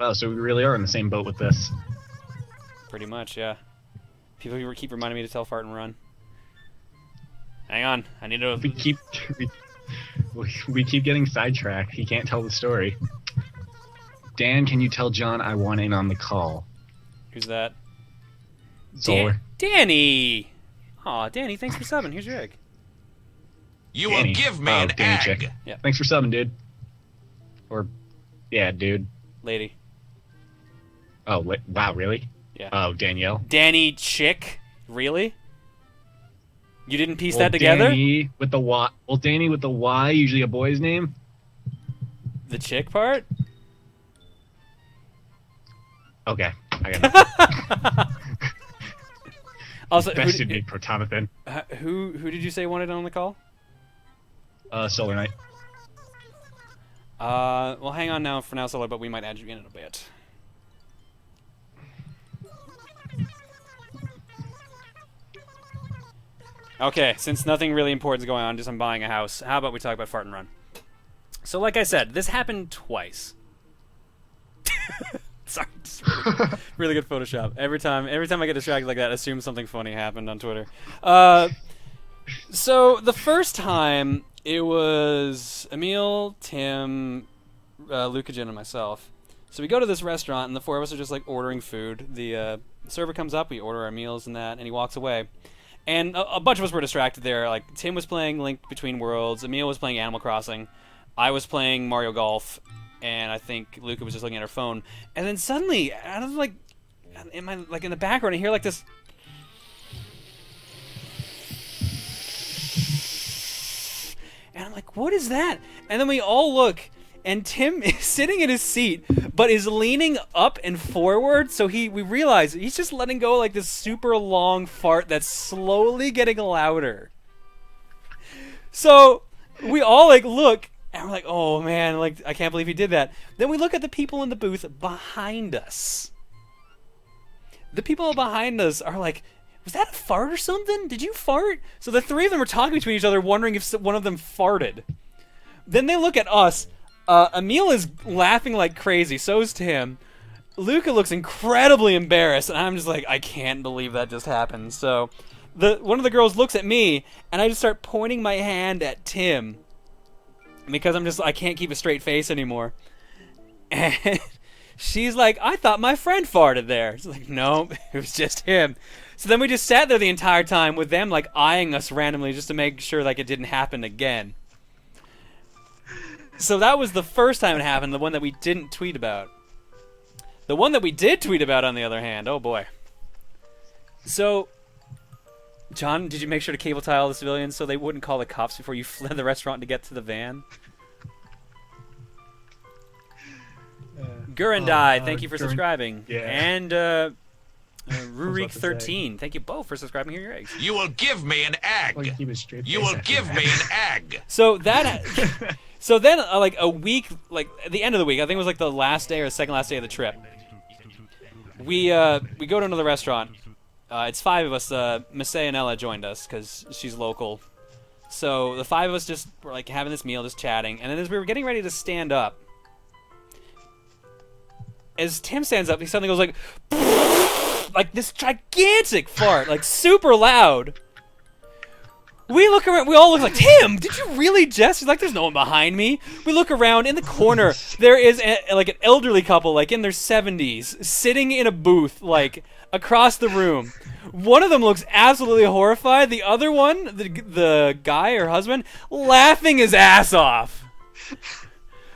Oh, so we really are in the same boat with this. Pretty much, yeah. People keep reminding me to tell fart and run. Hang on, I need to... We keep getting sidetracked. He can't tell the story. Dan, can you tell John I want in on the call? Who's that? Solar. Danny! Aw, Danny, thanks for subbing. Here's your egg. You Danny. will give me an Danny egg. Chick. Yeah. Thanks for subbing, dude. Or, yeah, dude. Lady. Oh, wow, really? Yeah. Oh, Danielle. Danny Chick? Really? You didn't piece that together? Danny with the Y. Well, Danny with the Y, usually a boy's name. The chick part? Okay, I got it. Also, Best in me, Protonathan. who did you say wanted on the call? Solar Knight. Well, hang on now for now, Solar, but we might add you in a bit. Okay, since nothing really important is going on, just I'm buying a house, how about we talk about Fart and Run? So, like I said, this happened twice. Sorry, just really good Photoshop. Every time I get distracted like that, assume something funny happened on Twitter. So the first time it was Emil, Tim, Luca, Jen, and myself. So we go to this restaurant, and the four of us are just like ordering food. The server comes up, we order our meals and that, and he walks away. And a bunch of us were distracted there. Like Tim was playing Link Between Worlds, Emil was playing Animal Crossing, I was playing Mario Golf, and I think Luca was just looking at her phone. And then suddenly, out of in the background, I hear like this. And I'm like, what is that? And then we all look, and Tim is sitting in his seat, but is leaning up and forward. So we realize he's just letting go like this super long fart that's slowly getting louder. So we all like look, and we're like, oh man, like I can't believe he did that. Then we look at the people in the booth behind us. The people behind us are like, was that a fart or something? Did you fart? So the three of them are talking between each other, wondering if one of them farted. Then they look at us. Emil is laughing like crazy. So is Tim. Luca looks incredibly embarrassed, and I'm just like, I can't believe that just happened. So one of the girls looks at me, and I just start pointing my hand at Tim because I can't keep a straight face anymore. And she's like, I thought my friend farted there. She's like, no, it was just him. So then we just sat there the entire time with them like eyeing us randomly just to make sure like it didn't happen again. So that was the first time it happened, the one that we didn't tweet about. The one that we did tweet about, on the other hand, oh boy. So, John, did you make sure to cable tie all the civilians so they wouldn't call the cops before you fled the restaurant to get to the van? Gurandai, thank you for subscribing. Yeah. And Rurik13, thank you both for subscribing. Here are your eggs. You will give me an egg. Well, you You will give me an egg. So that, so then like a week, like at the end of the week, I think it was like the last day or the second last day of the trip. We go to another restaurant. It's five of us. Masay and Ella joined us because she's local. So the five of us just were like having this meal, just chatting, and then as we were getting ready to stand up, as Tim stands up, he suddenly goes like this gigantic fart, like super loud. We look around, we all look like, Tim, did you really just? He's like, there's no one behind me. We look around, in the corner, there is like an elderly couple, like in their 70s, sitting in a booth, like across the room. One of them looks absolutely horrified. The other one, the guy or husband, laughing his ass off.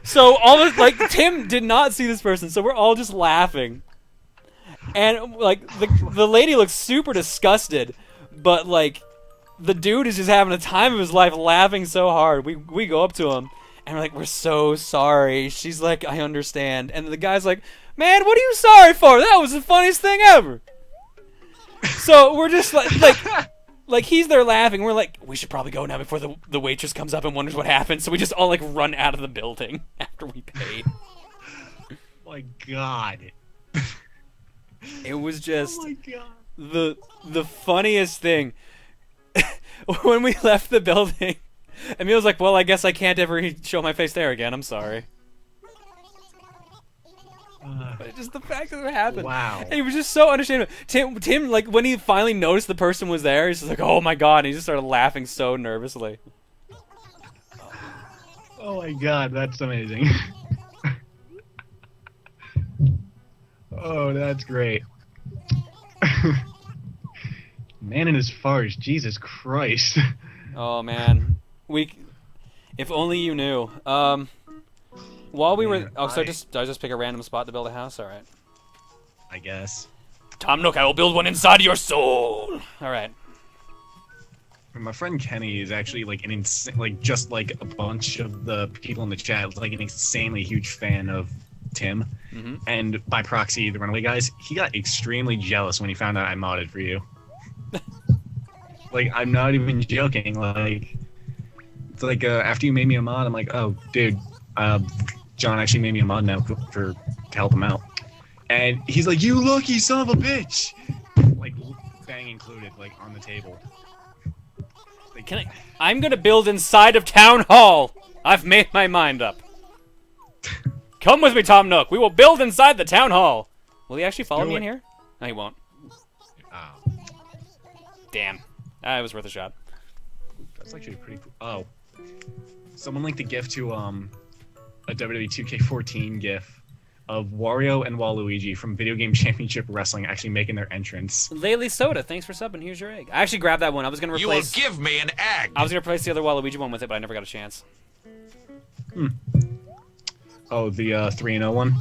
So all of, like, Tim did not see this person, so we're all just laughing. And like the lady looks super disgusted, but like the dude is just having a time of his life, laughing so hard. We go up to him and we're like, we're so sorry. She's like, I understand. And the guy's like, man, what are you sorry for? That was the funniest thing ever. So we're just like he's there laughing. We're like, we should probably go now before the waitress comes up and wonders what happened. So we just all like run out of the building after we paid. Oh my God. It was just Oh my God. the funniest thing. When we left the building, Emil was like, well, I guess I can't ever show my face there again. I'm sorry. But just the fact that it happened. Wow. And he was just so understandable. Tim, like, when he finally noticed the person was there, he's just like, oh my god, and he just started laughing so nervously. Oh my god, that's amazing. Oh, that's great. Man and his farts, Jesus Christ. Oh man, if only you knew. While we were, so did I just pick a random spot to build a house? All right. I guess. Tom Nook, I will build one inside your soul. All right. My friend Kenny is actually like an insane, like just like a bunch of the people in the chat, like an insanely huge fan of Tim, and by proxy, the Runaway Guys. He got extremely jealous when he found out I modded for you. Like, I'm not even joking. Like, it's like after you made me a mod, I'm like, oh, dude, John actually made me a mod now to help him out, and he's like, you lucky son of a bitch, like bang included, like on the table. Like, I'm gonna build inside of Town Hall. I've made my mind up. Come with me, Tom Nook. We will build inside the Town Hall. Will he actually follow me in here? No, he won't. Oh. Damn. It was worth a shot. That's actually pretty cool. Oh. Someone linked a GIF to a WWE 2K14 GIF of Wario and Waluigi from Video Game Championship Wrestling actually making their entrance. Laylee Soda, thanks for subbing. Here's your egg. I actually grabbed that one. I was gonna replace. You will give me an egg. I was gonna replace the other Waluigi one with it, but I never got a chance. Oh, the 3-0 one?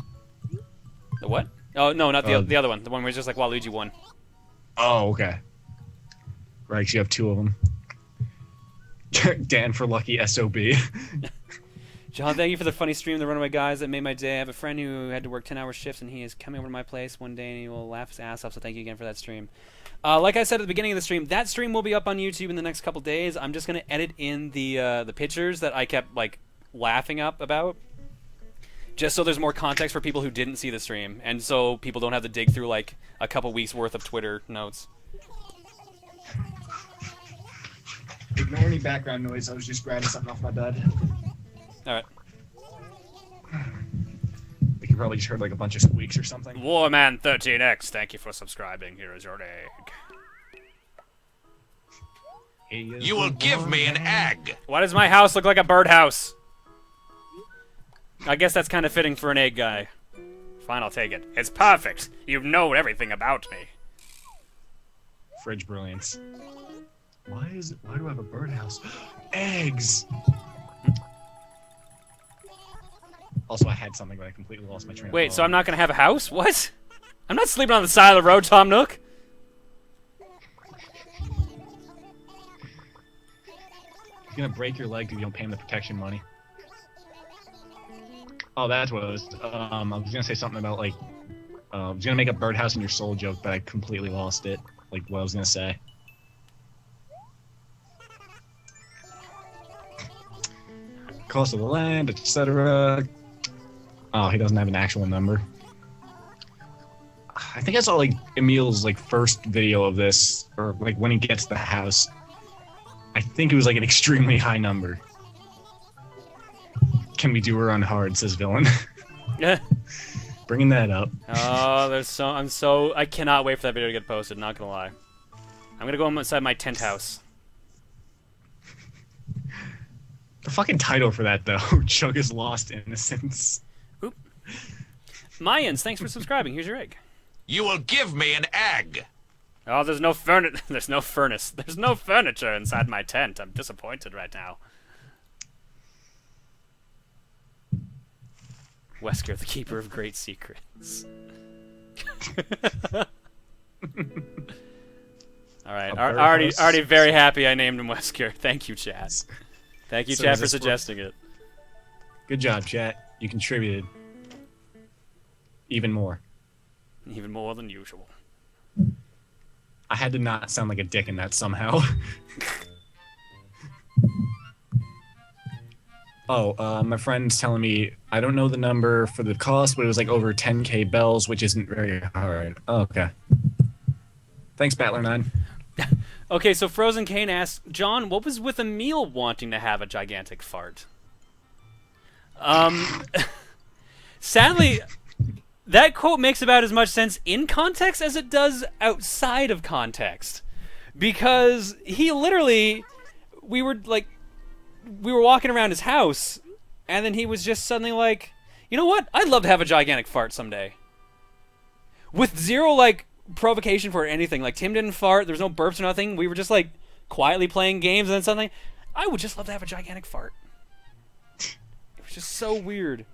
The what? Oh no, not the other one. The one where it's just like Waluigi won. Oh, okay. Right, you have two of them. Dan for lucky SOB. John, thank you for the funny stream, the Runaway Guys. That made my day. I have a friend who had to work 10-hour shifts, and he is coming over to my place one day, and he will laugh his ass off, so thank you again for that stream. Like I said at the beginning of the stream, that stream will be up on YouTube in the next couple days. I'm just going to edit in the pictures that I kept, like, laughing up about, just so there's more context for people who didn't see the stream, and so people don't have to dig through, like, a couple weeks' worth of Twitter notes. Ignore any background noise. I was just grabbing something off my bed. Alright. You probably just heard like a bunch of squeaks or something. Warman13X, thank you for subscribing. Here is your egg. You will give me an egg. Why does my house look like a birdhouse? I guess that's kind of fitting for an egg guy. Fine, I'll take it. It's perfect. You know everything about me. Fridge brilliance. Why do I have a birdhouse? Eggs! Also, I had something, but I completely lost my train of thought. Wait, so I'm not going to have a house? What? I'm not sleeping on the side of the road, Tom Nook. He's gonna break your leg if you don't pay him the protection money. Oh, that's what it was. I was gonna say something about, like, I was gonna make a birdhouse in your soul joke, but I completely lost it. Like, what I was gonna say. Cost of the land, etc. Oh, he doesn't have an actual number. I think I saw like Emil's like first video of this, or like when he gets the house. I think it was like an extremely high number. Can we do her on hard? Says villain. Yeah. Bringing that up. Oh, I cannot wait for that video to get posted. Not gonna lie. I'm gonna go inside my tent house. The fucking title for that, though. Chugga's Lost Innocence. Oop. Mayans, thanks for subscribing. Here's your egg. You will give me an egg. Oh, there's no furnace. There's no furnace. There's no furniture inside my tent. I'm disappointed right now. Wesker, the keeper of great secrets. All right, already very happy I named him Wesker. Thank you, chat. Thank you, So chat, is for this suggesting it. Good job, chat. You contributed. Even more. Even more than usual. I had to not sound like a dick in that somehow. Oh, my friend's telling me, I don't know the number for the cost, but it was like over 10k bells, which isn't very hard. Oh, okay. Thanks, Battler9. Okay, so Frozen Kane asks, John, what was with Emil wanting to have a gigantic fart? Sadly, that quote makes about as much sense in context as it does outside of context. Because he literally, we were walking around his house, and then he was just suddenly like, you know what? I'd love to have a gigantic fart someday. With zero, like, provocation for anything. Like, Tim didn't fart, there was no burps or nothing. We were just, like, quietly playing games, and then suddenly, I would just love to have a gigantic fart. It was just so weird.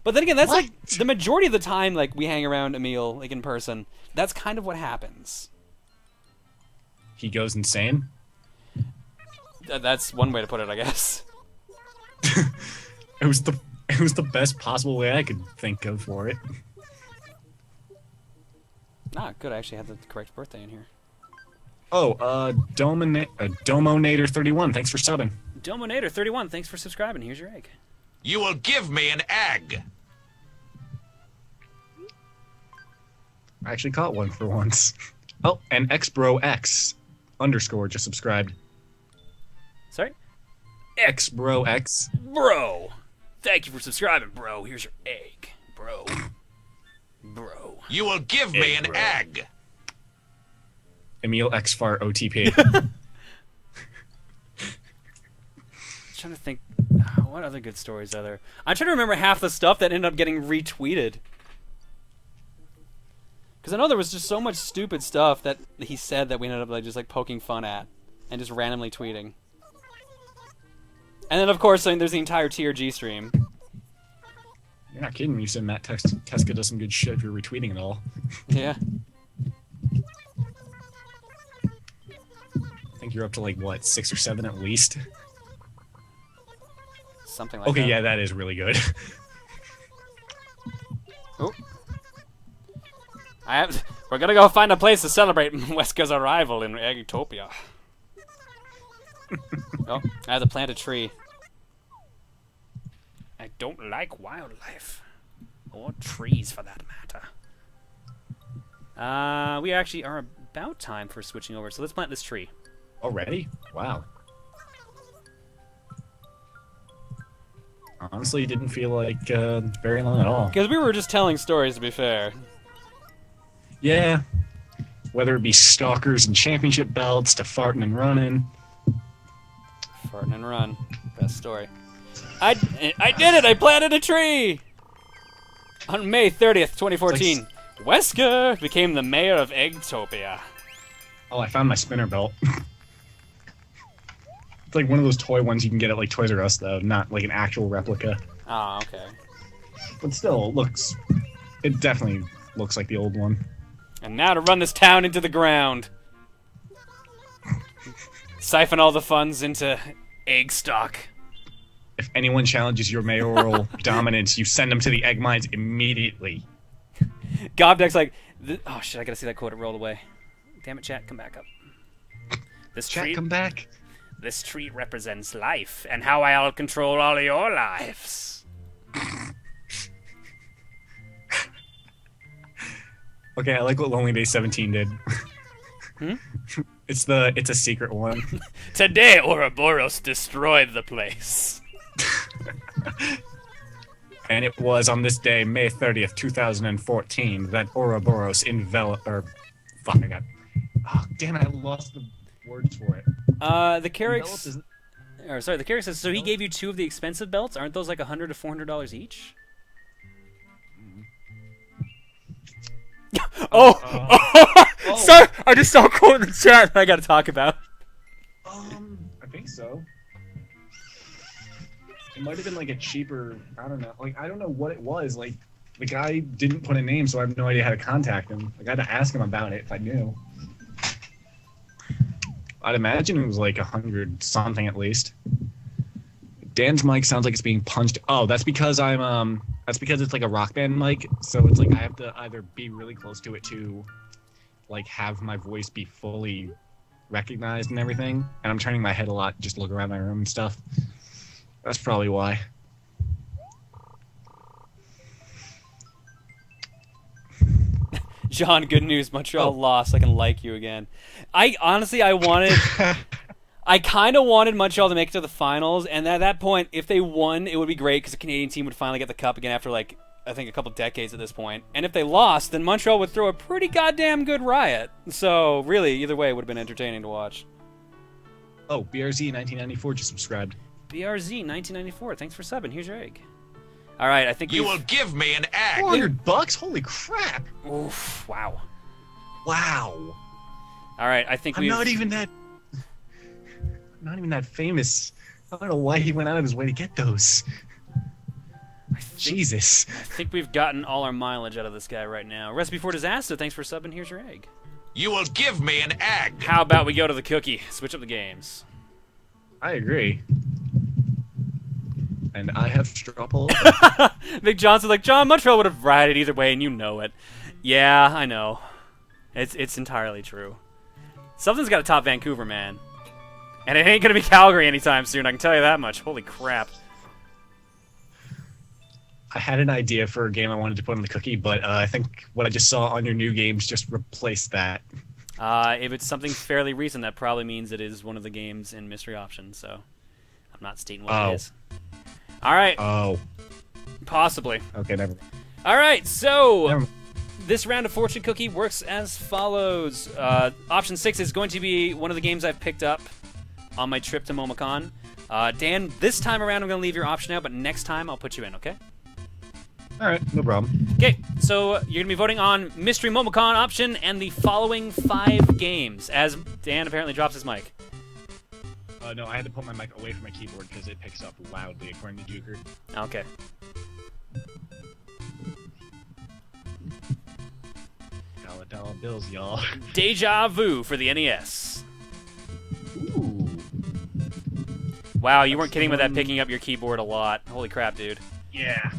But then again, that's, like, the majority of the time, like, we hang around Emil, like, in person. That's kind of what happens. He goes insane? That's one way to put it, I guess. It was the best possible way I could think of for it. Ah, good. I actually had the correct birthday in here. Oh, Domonator31, thanks for subbing. Domonator31, thanks for subscribing. Here's your egg. You will give me an egg. I actually caught one for once. Oh, and XBroX _ just subscribed. Sorry? XBroX. Bro! Thank you for subscribing, bro. Here's your egg. Bro. Bro. You will give me an egg. Emil Xfart OTP. Trying to think, what other good stories are there? I'm trying to remember half the stuff that ended up getting retweeted. Because I know there was just so much stupid stuff that he said that we ended up like just like poking fun at and just randomly tweeting. And then of course there's the entire TRG stream. You're not kidding me. You said Matt Teska does some good shit if you're retweeting it all. Yeah. I think you're up to like what, 6 or 7 at least. Something like that. Okay, yeah, that is really good. Oh. We're gonna go find a place to celebrate Weska's arrival in Eggtopia. Oh, I have to plant a tree. I don't like wildlife. Or trees, for that matter. We actually are about time for switching over, so let's plant this tree. Already? Wow. Honestly, it didn't feel like very long at all. Because we were just telling stories, to be fair. Yeah. Whether it be stalkers and championship belts to farting and running. Farting and run. Best story. I did it! I planted a tree! On May 30th, 2014, Weska became the mayor of Eggtopia. Oh, I found my spinner belt. It's like one of those toy ones you can get at like Toys R Us, though, not like an actual replica. Oh, okay. But still, it definitely looks like the old one. And now to run this town into the ground. Siphon all the funds into egg stock. If anyone challenges your mayoral dominance, you send them to the egg mines immediately. Gobdeck's like, oh shit, I gotta see that quote, it rolled away. Damn it, chat, come back up. Chat, come back. This tree represents life, and how I'll control all your lives. Okay, I like what Lonely Day 17 did. Hmm? It's a secret one. Today, Ouroboros destroyed the place. And it was on this day, May 30th, 2014, that Ouroboros enveloped... Fuck, I got... Oh, damn it, I lost the words for it. The Carrick... the Carrick says, so he gave you 2 of the expensive belts? Aren't those like $100 to $400 each? Sorry, I just saw a quote in the chat that I gotta talk about. I think so. It might have been like a cheaper, I don't know. Like, I don't know what it was. Like, the guy didn't put a name, so I have no idea how to contact him. Like, I had to ask him about it if I knew. I'd imagine it was like 100 something at least. Dan's mic sounds like it's being punched. Oh, that's because that's because it's like a rock band mic, so it's like I have to either be really close to it to like have my voice be fully recognized and everything. And I'm turning my head a lot, just look around my room and stuff. That's probably why. John, good news. Montreal lost. I can like you again. I kind of wanted Montreal to make it to the finals, and at that point, if they won, it would be great because the Canadian team would finally get the cup again after like I think, a couple decades at this point. And if they lost, then Montreal would throw a pretty goddamn good riot. So, really, either way, it would have been entertaining to watch. Oh, BRZ 1994 just subscribed. BRZ 1994, thanks for subbing. Here's your egg. All right, I think You will give me an egg. $400? Holy crap! Oof! Wow. Wow. All right, I think I'm not even that famous. I don't know why he went out of his way to get those. Jesus. I think we've gotten all our mileage out of this guy right now. Recipe for Disaster, thanks for subbing. Here's your egg. You will give me an egg. How about we go to the cookie? Switch up the games. I agree. And I have straw poll. Big Johnson's like, John, Montreal would have rioted either way, and you know it. Yeah, I know. It's entirely true. Something's got to top Vancouver, man. And it ain't going to be Calgary anytime soon, I can tell you that much. Holy crap. I had an idea for a game I wanted to put on the cookie, but I think what I just saw on your new games just replaced that. If it's something fairly recent, that probably means it is one of the games in mystery options, so I'm not stating what it is. All right. Oh. Possibly. Okay, never mind. All right, so this round of Fortune Cookie works as follows. Option 6 is going to be one of the games I've picked up on my trip to MomoCon. Dan, this time around I'm going to leave your option out, but next time I'll put you in, okay? All right, no problem. Okay, so you're going to be voting on Mystery MomoCon option and the following 5 games, as Dan apparently drops his mic. No, I had to put my mic away from my keyboard because it picks up loudly, according to Juker. Okay. Dollar bills, y'all. Deja Vu for the NES. Ooh. Wow, you weren't kidding with that picking up your keyboard a lot. Holy crap, dude. Yeah.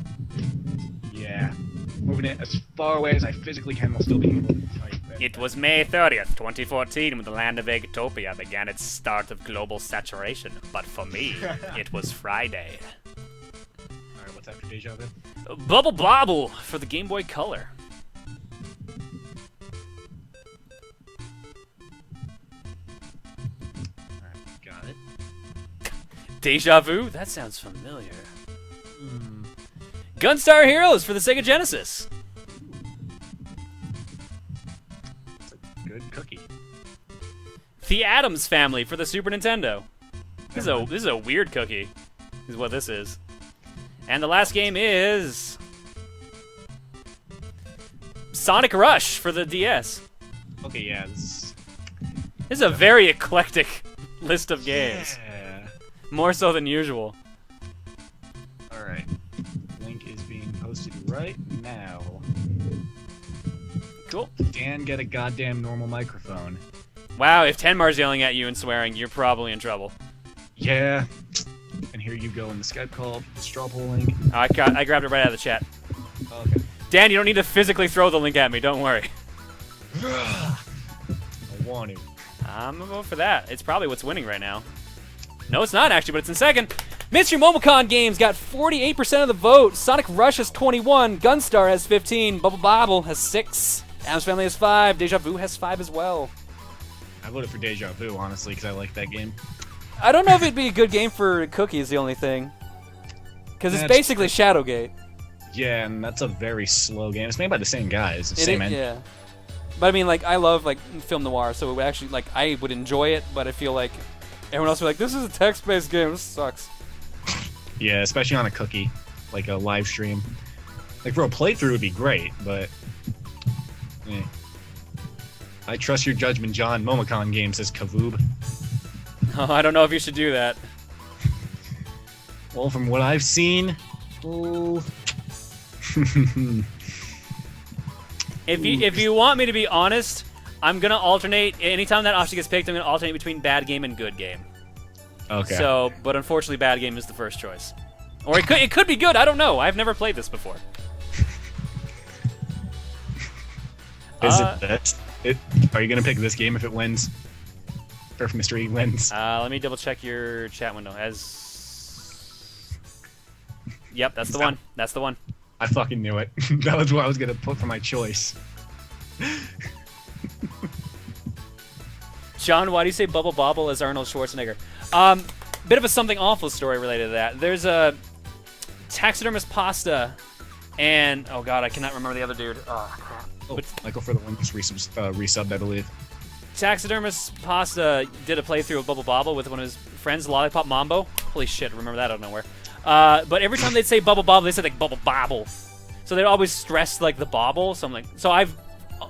Yeah. Moving it as far away as I physically can while still being able to type. It was May 30th, 2014, when the land of Eggtopia began its start of global saturation. But for me, it was Friday. Alright, what's after Deja Vu? Bubble Bobble for the Game Boy Color. Alright, got it. Deja Vu? That sounds familiar. Gunstar Heroes for the Sega Genesis. It's a good cookie. The Addams Family for the Super Nintendo. This is a weird cookie, is what this is. And the last game is Sonic Rush for the DS. Okay, yeah, this is a very eclectic list of games. Yeah. More so than usual. Alright. Link is being posted right now. Cool. Dan, get a goddamn normal microphone. Wow, if Tenmar's yelling at you and swearing, you're probably in trouble. Yeah. And here you go in the Skype call, the straw poll link. I grabbed it right out of the chat. Okay. Dan, you don't need to physically throw the link at me, don't worry. I want to. I'm gonna vote for that. It's probably what's winning right now. No, it's not actually, but it's in second. Mystery MomoCon games got 48% of the vote. Sonic Rush has 21. Gunstar has 15. Bubble Bobble has 6. Addams Family has 5. Deja Vu has 5 as well. I voted for Deja Vu, honestly, because I like that game. I don't know if it'd be a good game for Cookie is the only thing. Because it's basically Shadowgate. Yeah, and that's a very slow game. It's made by the same guys. Same end. Yeah. But I mean, like, I love, like, film noir, so it would actually, like, I would enjoy it, but I feel like everyone else would be like, this is a text-based game, this sucks. Yeah, especially on a cookie, like a live stream. Like, for a playthrough would be great, but... eh. I trust your judgment, John. Momocon game says Kavoob. Oh, I don't know if you should do that. Well, from what I've seen... Oh... If you want me to be honest, I'm gonna alternate. Anytime that option gets picked, I'm gonna alternate between bad game and good game. Okay. So, but unfortunately, bad game is the first choice. Or it could be good. I don't know. I've never played this before. Is it this? Are you gonna pick this game if it wins? Or if Mystery wins? Let me double check your chat window. Yep, that's the one. That's the one. I fucking knew it. That was what I was gonna put for my choice. John, why do you say Bubble Bobble as Arnold Schwarzenegger? Bit of a something awful story related to that. There's a taxidermist pasta And oh god, I cannot remember the other dude. Oh crap. Oh, But Michael for the one just resubbed, I believe. Taxidermist Pasta did a playthrough of Bubble Bobble with one of his friends, Lollipop Mambo. Holy shit, remember that out of nowhere. But every time they'd say Bubble Bobble, they said like Bubble Bobble. So they'd always stress like the bobble. So I'm like, so I've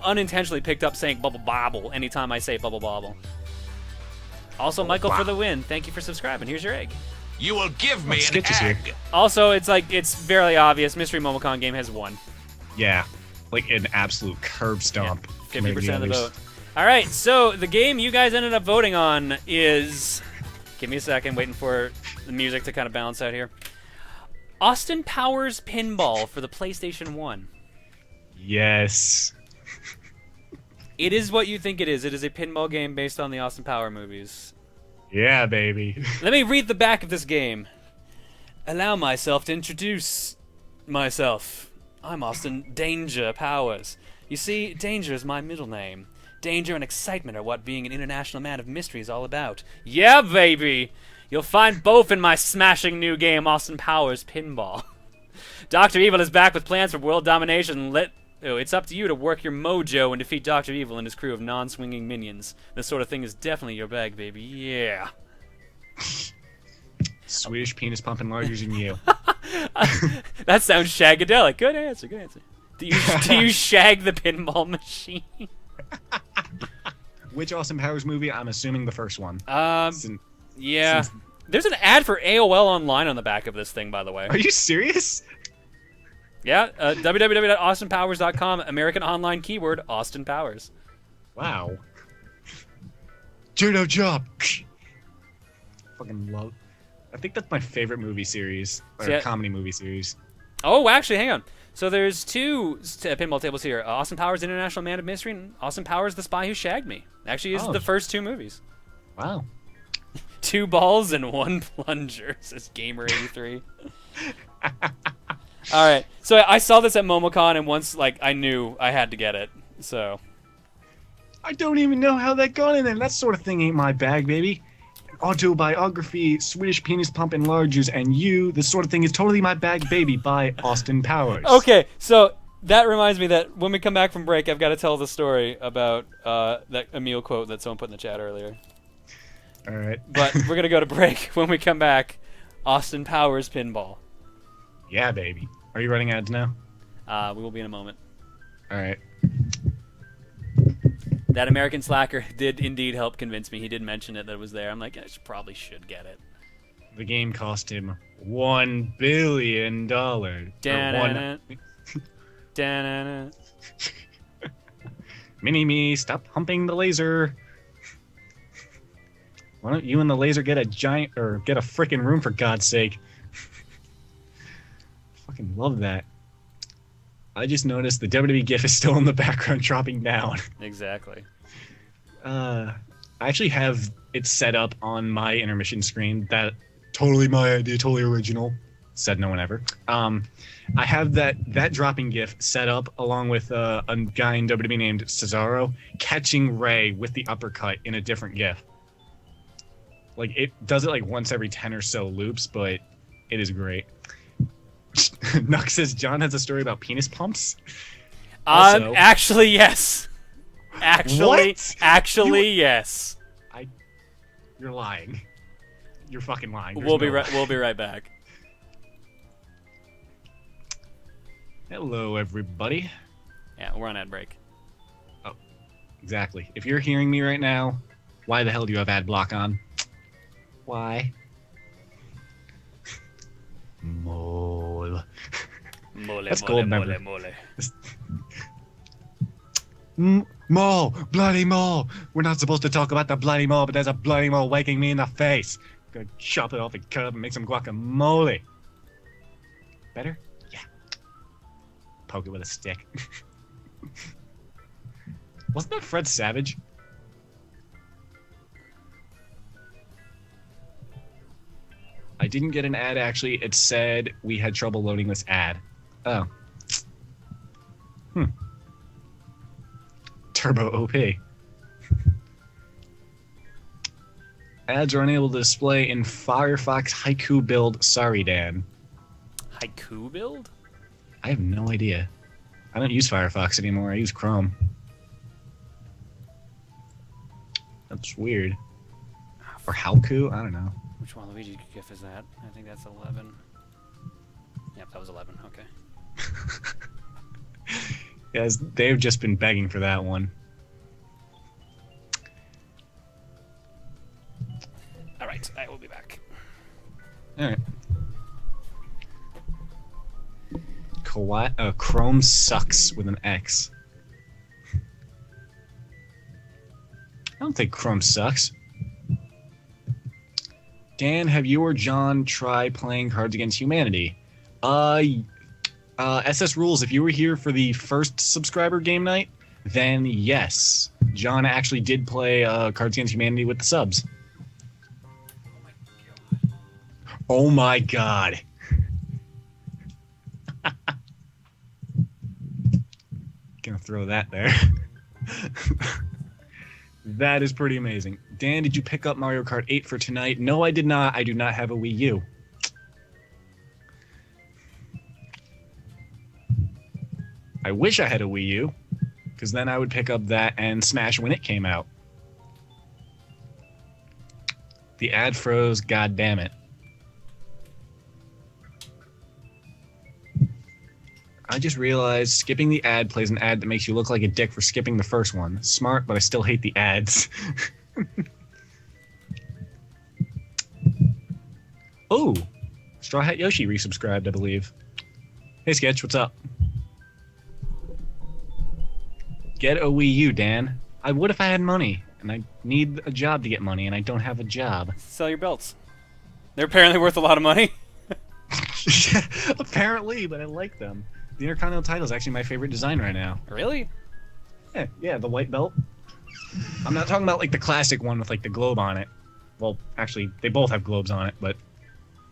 unintentionally picked up saying Bubble Bobble anytime I say Bubble Bobble. Also, Michael for the win. Thank you for subscribing. Here's your egg. You will give me an Sketch is here. egg. Also, it's fairly obvious. Mystery Momocon game has won. Yeah, like an absolute curb stomp. 50% of the vote. All right, so the game you guys ended up voting on is... Give me a second, waiting for the music to kind of balance out here. Austin Powers Pinball for the PlayStation 1. Yes. It is what you think it is. It is a pinball game based on the Austin Power movies. Yeah, baby. Let me read the back of this game. Allow myself to introduce myself. I'm Austin Danger Powers. You see, Danger is my middle name. Danger and excitement are what being an international man of mystery is all about. Yeah, baby! You'll find both in my smashing new game, Austin Powers Pinball. Dr. Evil is back with plans for world domination. It's up to you to work your mojo and defeat Dr. Evil and his crew of non-swinging minions. This sort of thing is definitely your bag, baby. Yeah. Swedish penis pumping larger than you. That sounds shagadelic. Good answer, good answer. Do you shag the pinball machine? Which Austin Powers movie? I'm assuming the first one. Yeah. There's an ad for AOL Online on the back of this thing, by the way. Are you serious? Yeah, www.austinpowers.com, American Online keyword, Austin Powers. Wow. Judo job. Fucking love. I think that's my favorite movie series, or comedy movie series. Oh, actually, hang on. So there's two pinball tables here. Austin Powers, International Man of Mystery, and Austin Powers, The Spy Who Shagged Me. Actually, is the first two movies. Wow. 2 balls and 1 plunger, says Gamer83. All right, so I saw this at MomoCon, and once I knew I had to get it. So I don't even know how that got in there. That sort of thing ain't my bag, baby. Autobiography, Swedish penis pump enlarges, and you. This sort of thing is totally my bag, baby. By Austin Powers. Okay, so that reminds me that when we come back from break, I've got to tell the story about that Emil quote that someone put in the chat earlier. All right, but we're gonna go to break. When we come back, Austin Powers Pinball. Yeah, baby. Are you running ads now? We will be in a moment. All right. That American Slacker did indeed help convince me. He did mention it, that it was there. I'm like, I probably should get it. The game cost him $1 billion. Mini-Me, stop humping the laser. Why don't you and the laser get a giant, or get a frickin' room for God's sake? Fucking love that. I just noticed the WWE GIF is still in the background dropping down. Exactly. I actually have it set up on my intermission screen. That totally my idea, totally original. Said no one ever. I have that dropping GIF set up along with a guy in WWE named Cesaro catching Ray with the uppercut in a different GIF. Like, it does it like once every 10 or so loops, but it is great. Nuck says John has a story about penis pumps. Also, actually, yes. What? Yes. You're lying. You're fucking lying. We'll be right back. Hello, everybody. Yeah, we're on ad break. Oh, exactly. If you're hearing me right now, why the hell do you have ad block on? Why? Mole. That's gold member. Mole! Bloody mole! We're not supposed to talk about the bloody mole, but there's a bloody mole waking me in the face. I'm gonna chop it off and cut up and make some guacamole. Better? Yeah. Poke it with a stick. Wasn't that Fred Savage? I didn't get an ad, actually. It said we had trouble loading this ad. Oh. Turbo OP. Ads are unable to display in Firefox Haiku build. Sorry, Dan. Haiku build? I have no idea. I don't use Firefox anymore. I use Chrome. That's weird. Or Halku? I don't know. Which Waluigi GIF is that? I think that's 11. Yep, that was 11. Okay. Yes, they've just been begging for that one. All right, I will be back. All right. Chrome sucks with an X. I don't think Chrome sucks. Dan, have you or John tried playing Cards Against Humanity? SS Rules, if you were here for the first subscriber game night, then yes. John actually did play Cards Against Humanity with the subs. Oh my god. Gonna throw that there. That is pretty amazing. Dan, did you pick up Mario Kart 8 for tonight? No, I did not. I do not have a Wii U. I wish I had a Wii U, because then I would pick up that and Smash when it came out. The ad froze, god damn it. I just realized skipping the ad plays an ad that makes you look like a dick for skipping the first one. Smart, but I still hate the ads. Oh, Straw Hat Yoshi resubscribed, I believe. Hey Sketch, what's up? Get a Wii U, Dan. I would if I had money, and I need a job to get money, and I don't have a job. Sell your belts. They're apparently worth a lot of money. Apparently, but I like them. The Intercontinental title is actually my favorite design right now. Really? Yeah, the white belt. I'm not talking about like the classic one with like the globe on it. Well, actually, they both have globes on it, but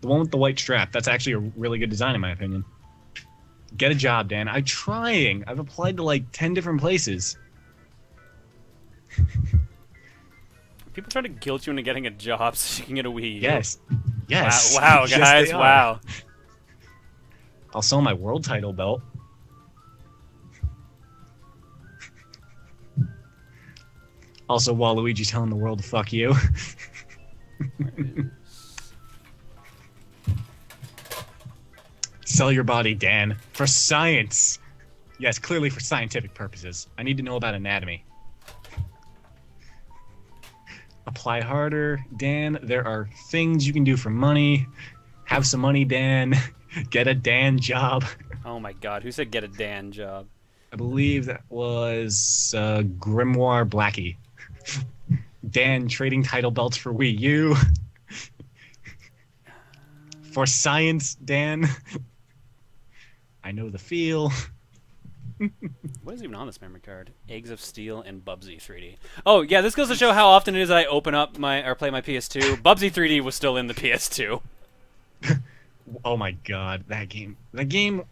the one with the white strap, that's actually a really good design in my opinion. Get a job, Dan. I'm trying. I've applied to like 10 different places. People try to guilt you into getting a job so you can get a Wii U. Yes. Yes. Wow, Yes, guys. they are. Wow. I'll sell my world title belt. Also, Waluigi telling the world to fuck you. Sell your body, Dan. For science. Yes, clearly for scientific purposes. I need to know about anatomy. Apply harder, Dan. There are things you can do for money. Have some money, Dan. Get a Dan job. Oh my god, who said get a Dan job? I believe that was Grimoire Blackie. Dan trading title belts for Wii U. For science, Dan. I know the feel. What is even on this memory card? Eggs of Steel and Bubsy 3D. Oh yeah, this goes to show how often it is that I open up my or play my PS2. Bubsy 3D was still in the PS2. Oh my god, that game. That game.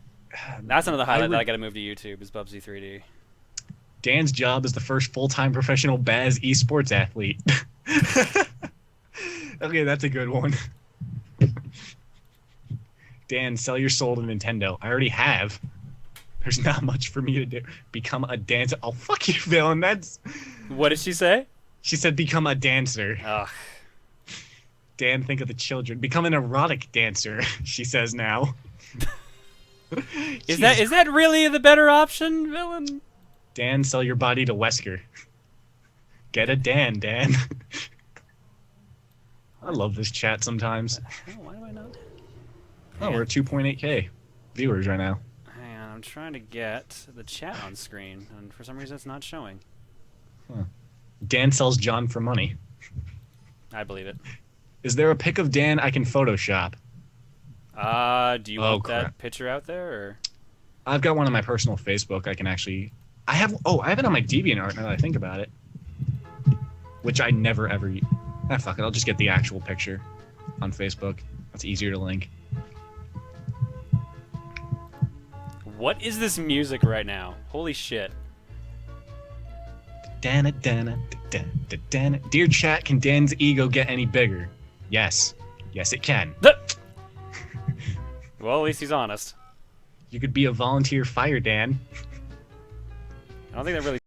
That's another highlight that I gotta move to YouTube is Bubsy 3D. Dan's job is the first full-time professional Baz esports athlete. Okay, that's a good one. Dan, sell your soul to Nintendo. I already have. There's not much for me to do. Become a dancer. Oh, fuck you, villain. That's... What did she say? She said become a dancer. Ugh. Dan, think of the children. Become an erotic dancer, she says now. Is that really the better option, villain? Dan, sell your body to Wesker. Get a Dan. I love this chat sometimes. Oh, why do I not? Oh, we're at 2.8k viewers right now. Hang on, I'm trying to get the chat on screen, and for some reason it's not showing. Huh. Dan sells John for money. I believe it. Is there a pic of Dan I can Photoshop? Do you want crap. that picture out there, or? I've got one on my personal Facebook. I can actually... I have it on my DeviantArt now that I think about it. Which I never ever... fuck it. I'll just get the actual picture on Facebook. That's easier to link. What is this music right now? Holy shit. Dear chat, can Dan's ego get any bigger? Yes. Yes, it can. Well, at least he's honest. You could be a volunteer fire Dan. I don't think that really